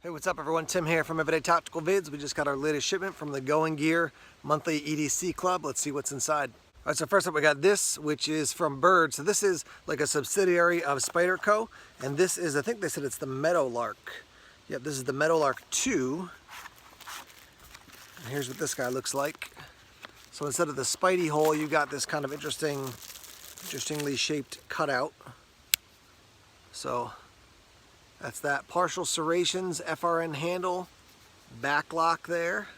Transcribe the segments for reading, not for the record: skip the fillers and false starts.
Hey, what's up everyone? Tim here from Everyday Tactical Vids. We just got our latest shipment from the Going Gear monthly EDC Club. Let's see what's inside. All right, so first up we got this, which is from Byrd. So this is like a subsidiary of Spyderco, and this is, I think they said it's the Meadowlark. Yep, this is the Meadowlark 2. And here's what this guy looks like. So instead of the Spidey hole, you got this kind of interestingly shaped cutout. So that's that. Partial serrations, FRN handle, back lock there,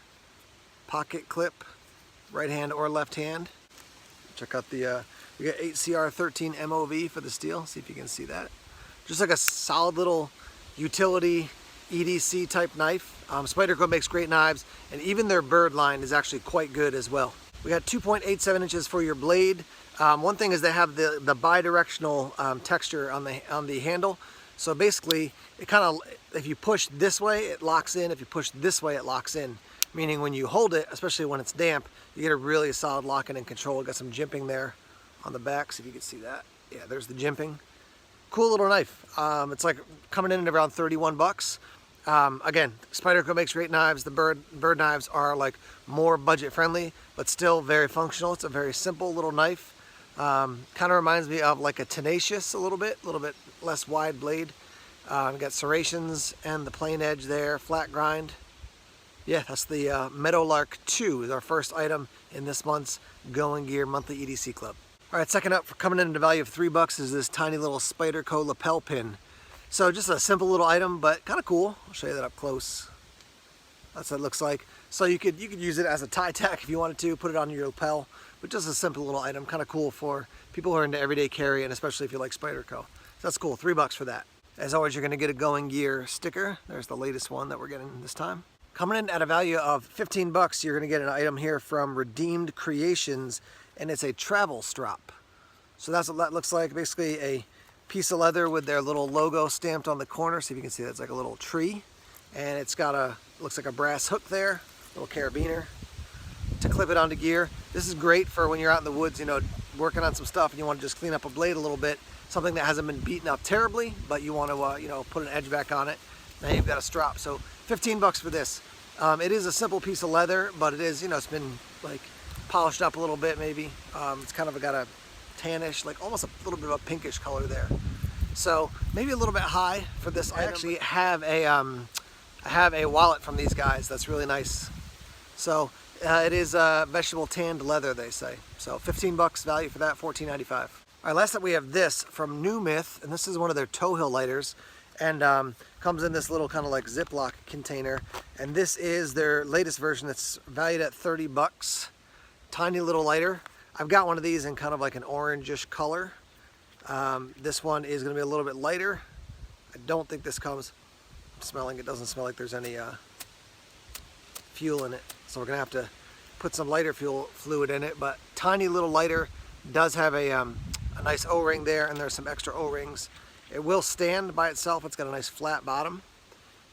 pocket clip, right hand or left hand. Check out the, we got 8CR13 MOV for the steel. See if you can see that. Just like a solid little utility EDC type knife. Spyderco makes great knives, and even their Byrd line is actually quite good as well. We got 2.87 inches for your blade. One thing is they have the bi-directional texture on the handle. So basically, it kind of, if you push this way, it locks in. If you push this way, it locks in. Meaning when you hold it, especially when it's damp, you get a really solid locking and control. Got some jimping there on the back, so if you can see that. Yeah, there's the jimping. Cool little knife. It's like coming in at around 31 bucks. Again, Spyderco makes great knives. The Byrd knives are like more budget friendly, but still very functional. It's a very simple little knife. Kind of reminds me of like a Tenacious a little bit less wide blade. We got serrations and the plain edge there, flat grind. Yeah, that's the Meadowlark 2 is our first item in this month's Going Gear monthly EDC Club. All right, second up, coming in at a value of $3 is this tiny little Spyderco lapel pin. So just a simple little item, but kind of cool. I'll show you that up close. That's what it looks like. So you could use it as a tie tack if you wanted to, put it on your lapel, but just a simple little item, kind of cool for people who are into everyday carry, and especially if you like Spyderco. So that's cool, $3 for that. As always, you're gonna get a Going Gear sticker. There's the latest one that we're getting this time. Coming in at a value of 15 bucks, you're gonna get an item here from Redeemed Creations, and it's a travel strop. So that's what that looks like, basically a piece of leather with their little logo stamped on the corner. See if you can see that, it's like a little tree. And it's got a, looks like a brass hook there, little carabiner to clip it onto gear. This is great for when you're out in the woods, you know, working on some stuff and you want to just clean up a blade a little bit, something that hasn't been beaten up terribly, but you want to, you know, put an edge back on it. Now you've got a strop. So 15 bucks for this. It is a simple piece of leather, but it is, you know, it's been like polished up a little bit maybe. It's kind of got a tannish, like almost a little bit of a pinkish color there. So maybe a little bit high for this item. I actually have a wallet from these guys that's really nice. So it is vegetable tanned leather, they say. So 15 bucks value for that, $14.95. All right, last up we have this from Numyth, and this is one of their tow-hill lighters, and comes in this little kind of like Ziploc container. And this is their latest version that's valued at 30 bucks. Tiny little lighter. I've got one of these in kind of like an orangish color. This one is going to be a little bit lighter. I don't think this comes, I'm smelling, it doesn't smell like there's any fuel in it. So we're going to have to put some lighter fuel fluid in it, but tiny little lighter. Does have a nice O-ring there, and there's some extra O-rings. It will stand by itself. It's got a nice flat bottom.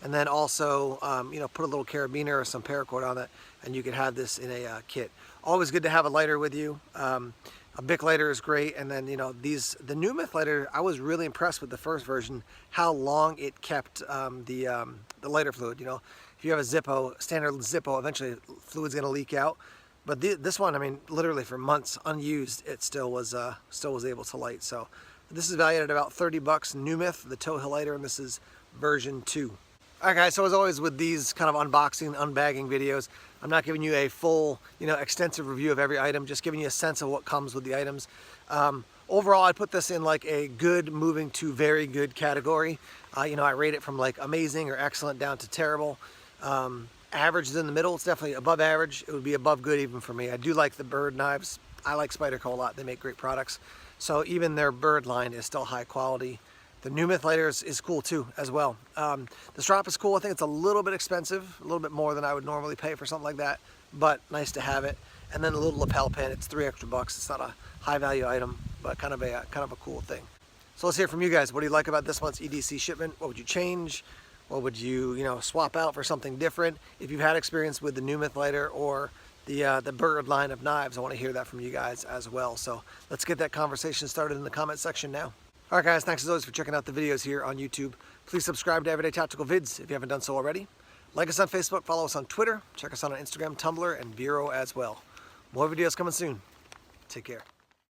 And then also, you know, put a little carabiner or some paracord on it, and you can have this in a kit. Always good to have a lighter with you. A Bic lighter is great, and then, you know, the Numyth lighter, I was really impressed with the first version, how long it kept the lighter fluid. You know, if you have a Zippo, standard Zippo, eventually fluid's gonna leak out. But this one, I mean, literally for months unused, it still was able to light. So this is valued at about 30 bucks. Numyth, the tow-hill lighter, and this is version 2. All right, guys, so as always with these kind of unboxing, unbagging videos, I'm not giving you a full, you know, extensive review of every item, just giving you a sense of what comes with the items. Overall, I'd put this in like a good moving to very good category. You know, I rate it from like amazing or excellent down to terrible. Average is in the middle. It's definitely above average. It would be above good even for me. I do like the Byrd knives. I like Spyderco a lot. They make great products. So even their Byrd line is still high quality. The Numyth lighter is cool too, as well. The strop is cool. I think it's a little bit expensive, a little bit more than I would normally pay for something like that, but nice to have it. And then the little lapel pin, it's $3 extra. It's not a high value item, but kind of a cool thing. So let's hear from you guys. What do you like about this month's EDC shipment? What would you change? What would you, swap out for something different? If you've had experience with the Numyth lighter or the Byrd line of knives, I want to hear that from you guys as well. So let's get that conversation started in the comment section now. Alright guys, thanks as always for checking out the videos here on YouTube. Please subscribe to Everyday Tactical Vids if you haven't done so already. Like us on Facebook, follow us on Twitter, check us out on Instagram, Tumblr, and Vero as well. More videos coming soon. Take care.